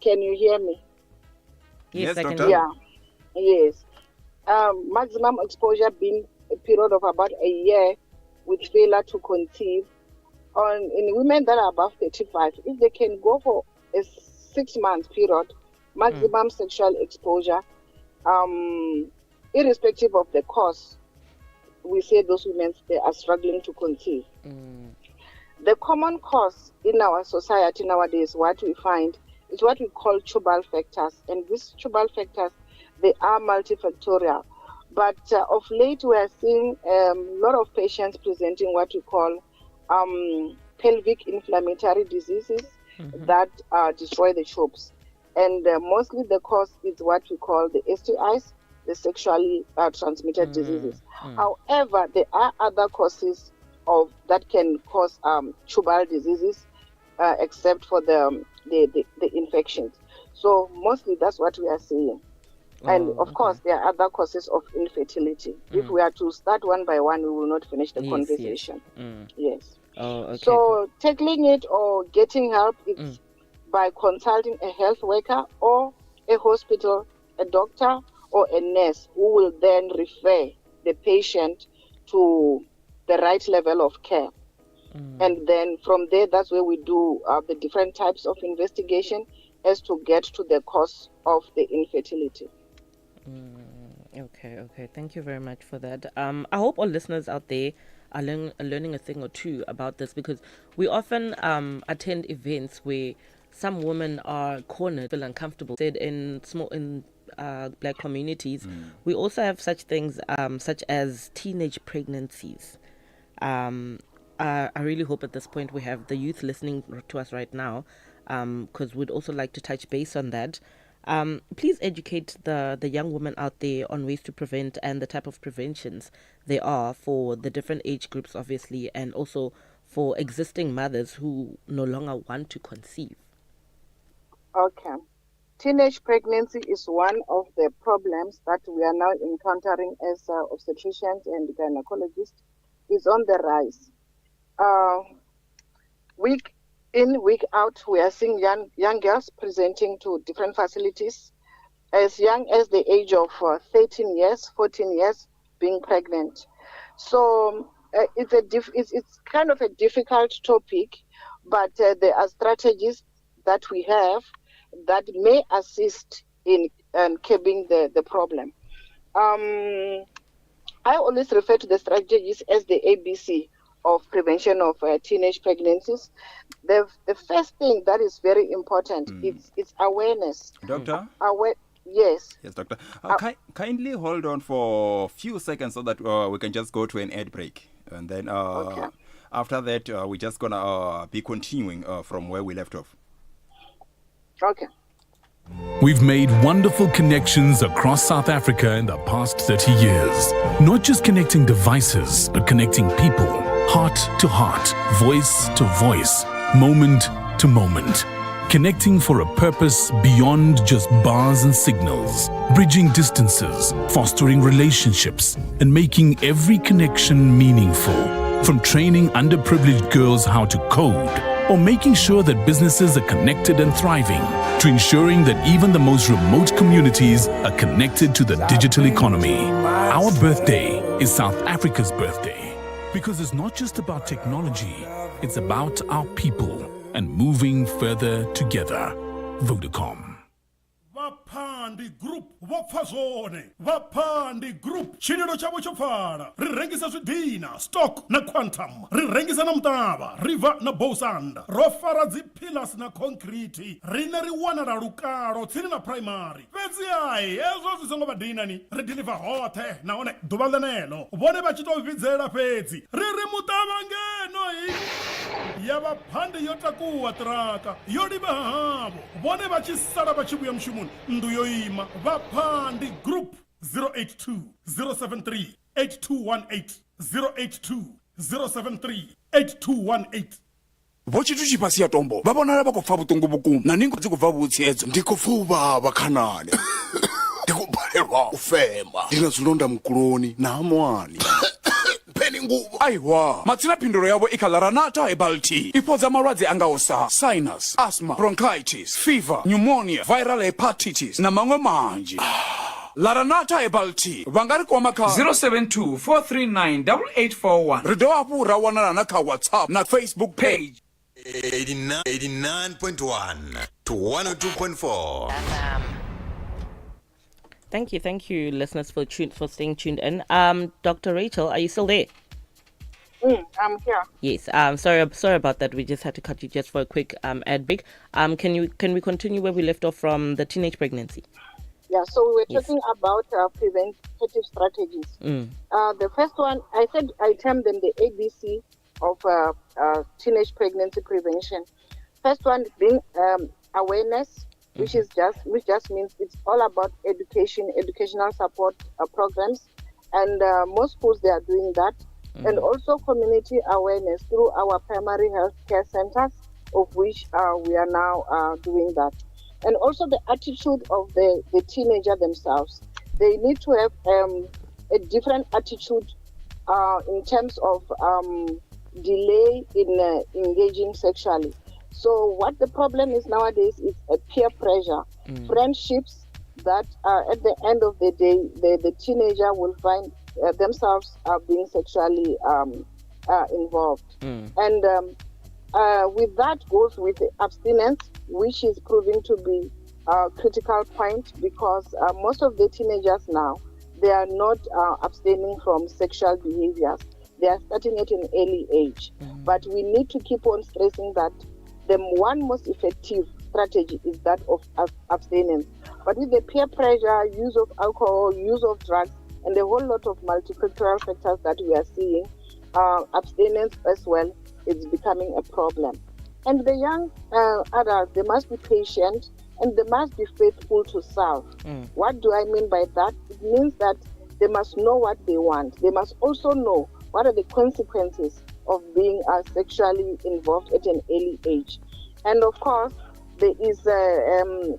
Can you hear me? Yes, I can doctor. hear. Yeah. Yes. Maximum exposure being a period of about a year with failure to conceive. In women that are above 35, if they can go for a 6-month period, maximum sexual exposure, irrespective of the cause, we say those women, they are struggling to conceive. The common cause in our society nowadays, what we find, is what we call tubal factors. And these tubal factors, they are multifactorial. But of late, we are seeing a lot of patients presenting what we call pelvic inflammatory diseases that destroy the tubes. And mostly the cause is what we call the STIs, the sexually transmitted diseases. However, there are other causes that can cause tubal diseases, except for the infections. So mostly that's what we are seeing. And of course, there are other causes of infertility. If we are to start one by one, we will not finish the conversation. Yes. Oh, okay. So tackling it or getting help is by consulting a health worker or a hospital, a doctor or a nurse, who will then refer the patient to the right level of care. And then from there, that's where we do the different types of investigation as to get to the cause of the infertility. Okay. Thank you very much for that. I hope all listeners out there are learning a thing or two about this, because we often attend events where some women are cornered, feel uncomfortable. Said in Black communities, we also have such things such as teenage pregnancies. I really hope at this point we have the youth listening to us right now, because we'd also like to touch base on that. Please educate the young women out there on ways to prevent and the type of preventions there are for the different age groups, obviously, and also for existing mothers who no longer want to conceive. Okay. Teenage pregnancy is one of the problems that we are now encountering as obstetricians and gynecologists. It's on the rise. Week in, week out, we are seeing young girls presenting to different facilities as young as the age of 13 years, 14 years, being pregnant. So it's kind of a difficult topic, but there are strategies that we have that may assist in curbing the problem. I always refer to the strategies as the ABC of prevention of teenage pregnancies. The first thing that is very important is awareness. Doctor? Yes. Yes, doctor. Kindly hold on for a few seconds so that we can just go to an ad break. And then after that, we're just going to be continuing from where we left off. Okay. We've made wonderful connections across South Africa in the past 30 years. Not just connecting devices, but connecting people. Heart to heart, voice to voice, moment to moment. Connecting for a purpose beyond just bars and signals. Bridging distances, fostering relationships, and making every connection meaningful. From training underprivileged girls how to code, or making sure that businesses are connected and thriving, to ensuring that even the most remote communities are connected to the digital economy. Our birthday is South Africa's birthday because it's not just about technology, it's about our people and moving further together. Vodacom. Vaphandi Group Vopfazone Vaphandi Group Chinelo chavo chopfala ri rengisa swidina stock na quantum ri rengisa na mtava river na bosanda ro fara pillars na concrete rine ri wanala lukalo tsini na primary fedzi ai ezwo zwi songo vadina ni ri deliver hothe naone ḓuvha ḽenelo vhone vha tshi to vhidzela fedzi ri mutava ngeno hi ya vaphandi yo takuwa traka yo livha havo vhone vha tshi sala vha tshi vhuya mushumoni nnḓu yo ima Vaphandi Group 082 073 8218 082 073 8218. vo tshithu tshi fhasi ya tombo vha vhonala vha khou pfa vhuṱungu vhukuma na ningo dzi khou bva vhutsiedzo ndi khou pfa u vhavha khanani ndi khou balelwa u fema ndi na zwilonda mukuloni na hamwani pheni nguvho aiwa matsina phindulo yavho i kha Laranata Herbal Tea i fhodza malwadze a ngaho sa sinus, asthma, bronchitis, fever, pneumonia, viral hepatitis na maṅwe manzhi. Laranata Herbal Tea vha nga ri kwama kha 072 439 8841. ri dovha hafhu ra wanala na kha WhatsApp na Facebook page 89.1 to 102.4. Thank you, listeners, for staying tuned in. Dr. Rachel, are you still there? I'm here. Yes. Sorry about that. We just had to cut you just for a quick ad break. Can we continue where we left off from the teenage pregnancy? Yeah. So we were talking about preventative strategies. The first one, I termed them the ABC of teenage pregnancy prevention. First one being awareness. Which just means it's all about educational support programs, and most schools they are doing that, and also community awareness through our primary health care centers, of which we are now doing that, and also the attitude of the teenager themselves. They need to have a different attitude in terms of delay in engaging sexually. So what the problem is nowadays is a peer pressure, friendships that at the end of the day, the teenager will find themselves being sexually involved. And with that goes with the abstinence, which is proving to be a critical point because most of the teenagers now, they are not abstaining from sexual behaviors. They are starting at an early age. But we need to keep on stressing that the one most effective strategy is that of abstinence. But with the peer pressure, use of alcohol, use of drugs, and a whole lot of multifactorial factors that we are seeing, abstinence as well is becoming a problem. And the young adults, they must be patient and they must be faithful to self. What do I mean by that? It means that they must know what they want. They must also know what are the consequences of being sexually involved at an early age. And of course, there is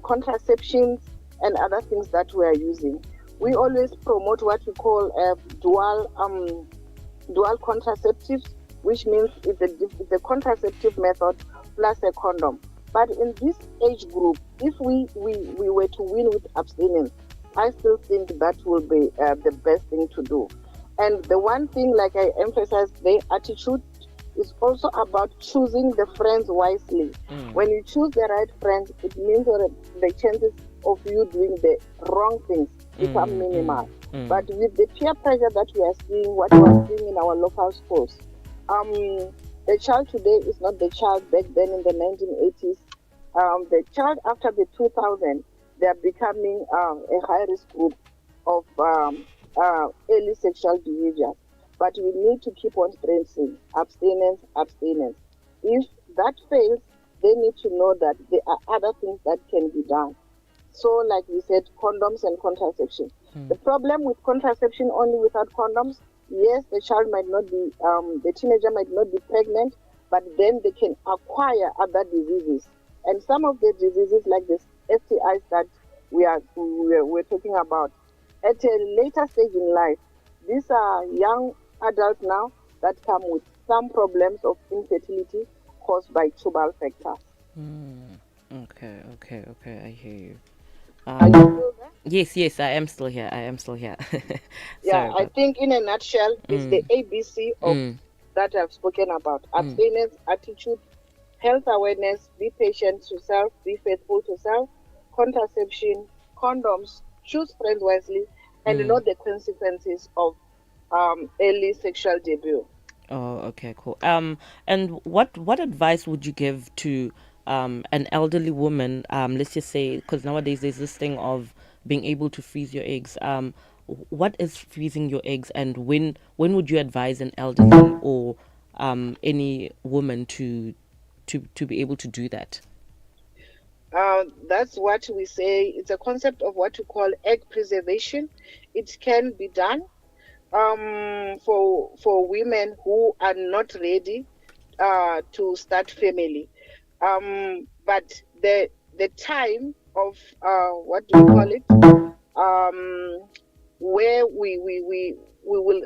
contraceptions and other things that we are using. We always promote what we call dual contraceptives, which means it's a contraceptive method plus a condom. But in this age group, if we were to win with abstinence, I still think that will be the best thing to do. And the one thing, like I emphasized, the attitude is also about choosing the friends wisely. When you choose the right friends, it means that the chances of you doing the wrong things become minimal. But with the peer pressure that we are seeing, what we are seeing in our local schools, the child today is not the child back then in the 1980s. The child after the 2000, they are becoming a high-risk group of early sexual behavior. But we need to keep on stressing abstinence. If that fails, they need to know that there are other things that can be done. So, like we said, condoms and contraception. The problem with contraception only without condoms, yes, the child might not be, the teenager might not be pregnant, but then they can acquire other diseases. And some of the diseases like the STIs that we're talking about, at a later stage in life, these are young adults now that come with some problems of infertility caused by tubal factors. Okay, I hear you. Are you still there? Yes, I am still here. Yeah, I think in a nutshell, it's the ABC of that I've spoken about. Abstinence, attitude, health awareness, be patient to self, be faithful to self, contraception, condoms, choose friends wisely, and know the consequences of early sexual debut. Oh, okay, cool. And what advice would you give to an elderly woman? Let's just say, because nowadays there's this thing of being able to freeze your eggs. What is freezing your eggs, and when would you advise an elderly or any woman to be able to do that? That's what we say. It's a concept of what we call egg preservation. It can be done for women who are not ready to start family. But the time of what do we call it? Where we will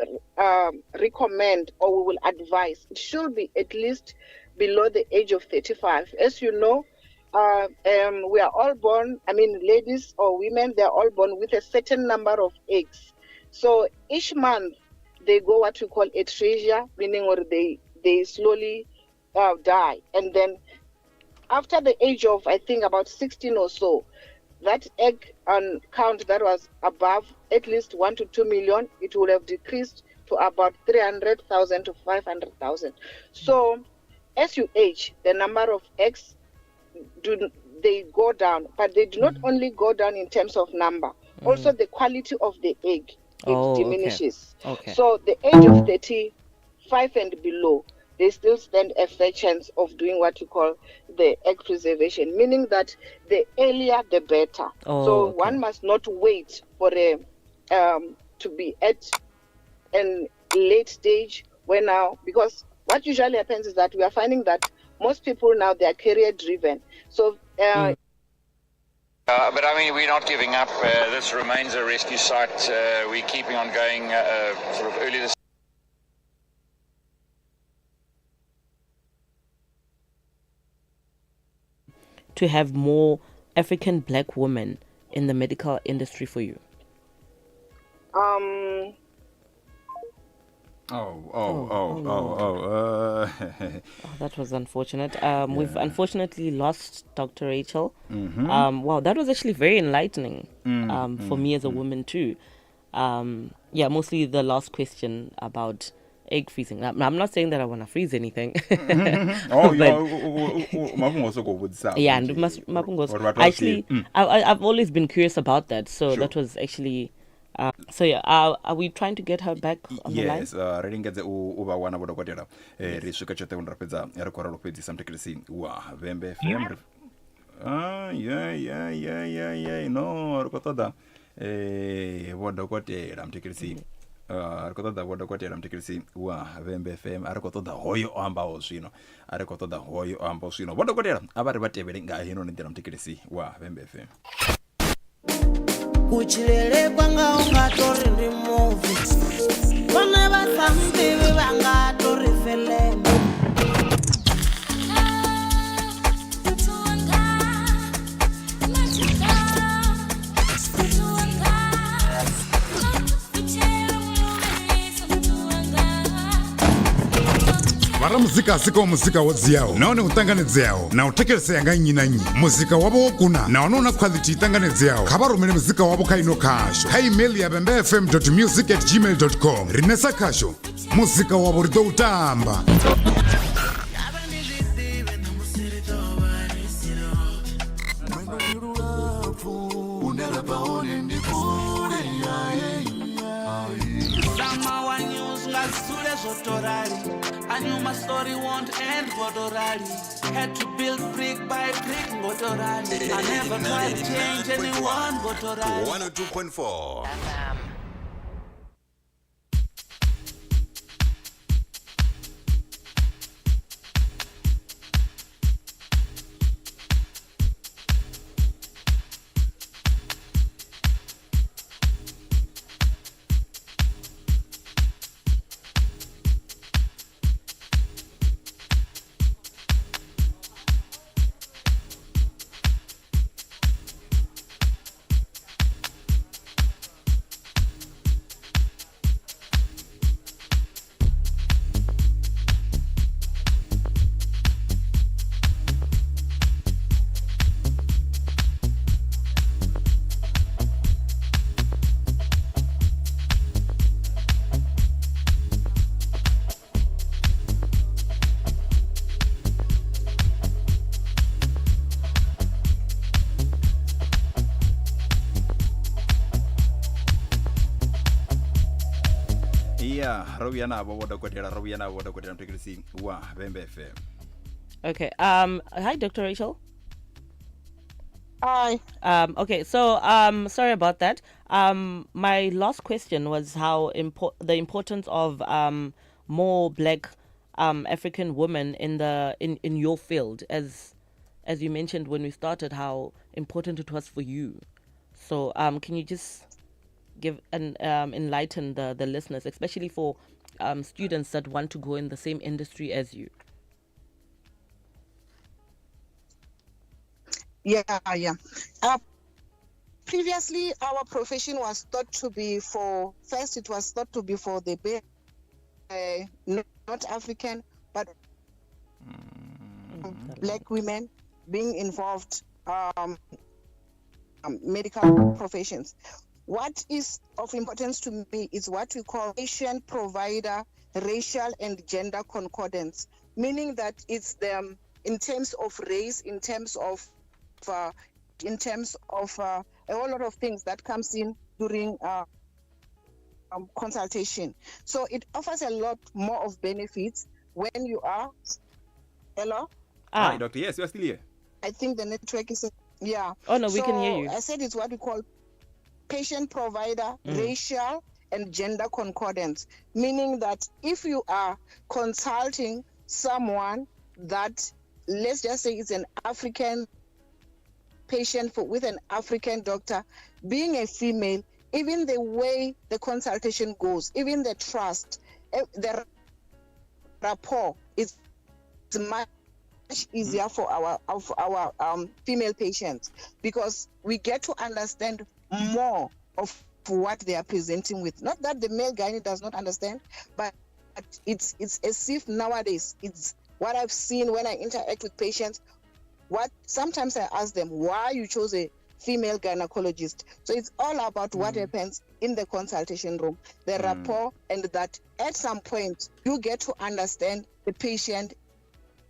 recommend or we will advise, it should be at least below the age of 35. As you know, we are all born, ladies or women, they are all born with a certain number of eggs. So each month they go what we call atresia, meaning or they slowly die. And then after the age of, I think, about 16 or so, that egg count that was above at least 1 to 2 million, it will have decreased to about 300,000 to 500,000. So as you age, the number of eggs they go down, but they do not only go down in terms of number, also the quality of the egg, it diminishes. Okay. So the age of 35 and below, they still stand a fair chance of doing what you call the egg preservation, meaning that the earlier the better. So one must not wait for to be at a late stage when now, because what usually happens is that we are finding that most people now, they are career driven. So but we're not giving up. This remains a rescue site. We're keeping on going sort of early this. To have more African black women in the medical industry for you? That was unfortunate. We've unfortunately lost Dr. Rachel. Wow, that was actually very enlightening for me as a woman too. Mostly the last question about egg freezing. I'm not saying that I want to freeze anything. Actually, I've always been curious about that. So that was actually... are we trying to get her back on the line? Yes, ringedze uva wana vodokotela risvika chote unrapedza rikwara lopedzisa mtekelesi wa Vembe FM. No rikotoda vodokotela mtekelesi arikotoda vodokotela mtekelesi wa Vembe FM arikotoda hoyo ambawo zvino vodokotela avari vatevere ngahino nendera mtekelesi wa Vembe FM. Uchilele kwanga ungatori ndi movie Kone basambibi bangatori filemu vara muzika asikawo muzika wodziyawo naone utanganedzeyawo na utekelesa yanga nyi na nyi muzika wavo wokuna na wanoona quality itanganedzeyawo khavarumene muzika wavo khaino khasho kha email ya vembefm.music@gmail.com rinesa khasho muzika wavo ritoutamba. I knew my story won't end, Godorali. Had to build brick by brick, Godorali. I never tried to change anyone, Godorali. 102.4 102.4 robuya nabo bodokotela robuya nabo bodokotela mtekelisi wa Vhembe FM. Okay. Hi, Dr. Rachel. Hi. Okay. So, sorry about that. My last question was how the importance of more Black African women in your field, as you mentioned when we started, how important it was for you. So, can you just give and enlighten the listeners, especially for students that want to go in the same industry as you? Yeah. Previously, our profession was thought to be for the not African, but Black women being involved medical professions. What is of importance to me is what we call patient provider racial and gender concordance, meaning that it's them in terms of race, in terms of a whole lot of things that comes in during consultation. So it offers a lot more of benefits when you are. Hello? Hi, doctor. Yes, you are still here. I think the network is. Yeah. Oh, no, we can hear you. I said it's what we call patient provider racial and gender concordance, meaning that if you are consulting someone that, let's just say, is an African patient with an African doctor, being a female, even the way the consultation goes, even the trust, the rapport is much easier for our female patients, because we get to understand more of what they are presenting with. Not that the male gynae does not understand, but it's as if nowadays, it's what I've seen when I interact with patients. What sometimes I ask them, why you chose a female gynecologist. So it's all about what happens in the consultation room, the rapport, and that at some point you get to understand the patient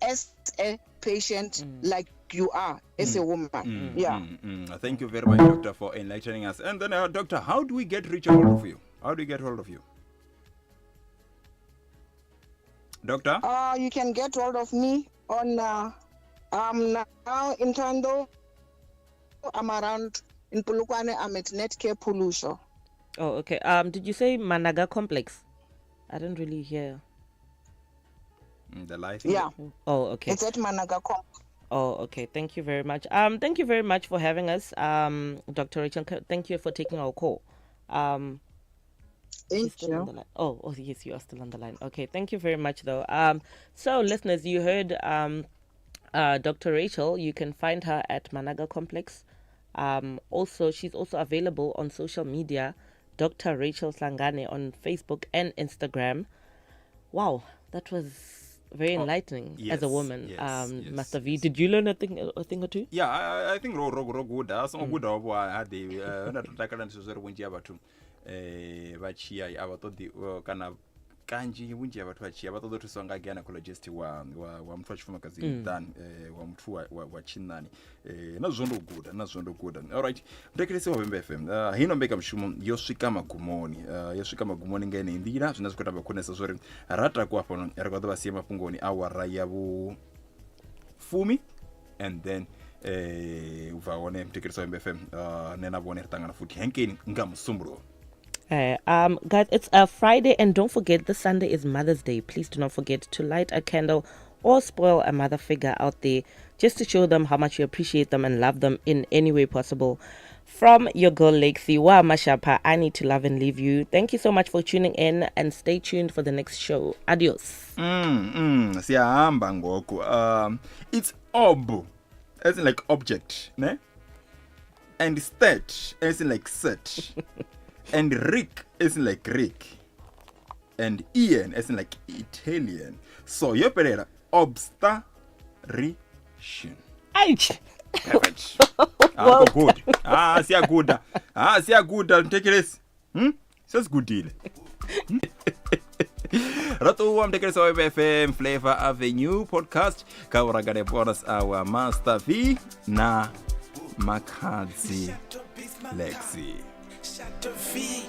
as a patient, like you are as a woman. Yeah. Thank you very much, doctor, for enlightening us. And then, doctor, how do we get reach hold of you? How do we get hold of you? Doctor? You can get hold of me on now in Tondo. I'm around in Polokwane. I'm at Netcare Pulusho. Oh, okay. Did you say Managa Complex? I didn't really hear. The lighting. Yeah. Oh, okay. It's at Managa Complex. Oh, okay. Thank you very much. Thank you very much for having us, Dr. Rachel. Thank you for taking our call. Thank you. On the line. Oh, yes, you are still on the line. Okay, thank you very much, though. So, listeners, you heard Dr. Rachel. You can find her at Managa Complex. Also, she's also available on social media, Dr. Rachel Vhuragane on Facebook and Instagram. Wow, that was very enlightening as a woman. Master V, did you learn a thing or two? Yeah, I think good. Some good of what I had the vachia avatodi kana kanji winji avatwachi avatodi songa gynecologist wa mtu achifuma kazi dan wa mtu wa chinani nazondo good. All right, mtekelezi wa Vhembe FM hino mbeka mshumo yoswika magumoni ngene indira zvinazikota bakonesa zori rata kwa pano yarakwadwa basiyema pungoni awara yavu fumi, and then uvaone mtekelezi wa Vhembe FM nena bone tangana futi henkeni ngamusumburo. Guys, it's a Friday, and don't forget this Sunday is Mother's Day. Please do not forget to light a candle or spoil a mother figure out there, just to show them how much you appreciate them and love them in any way possible. From your girl Lexi, wa mashapa, I need to love and leave you. Thank you so much for tuning in, and stay tuned for the next show. Adios. Siyahamba ngoku. It's ob, as in like object, ne? And stat, as in like set. And Rick is like Rick. And Ian is like Italian. So you better obstetrician. Ouch. Perfect. Good. See a good. See a good. Take this. That's good deal. Rato am take this FM Flava Avenue podcast. Vhuragane bonus our Master V na Makadzi Lexi. Shut the feet.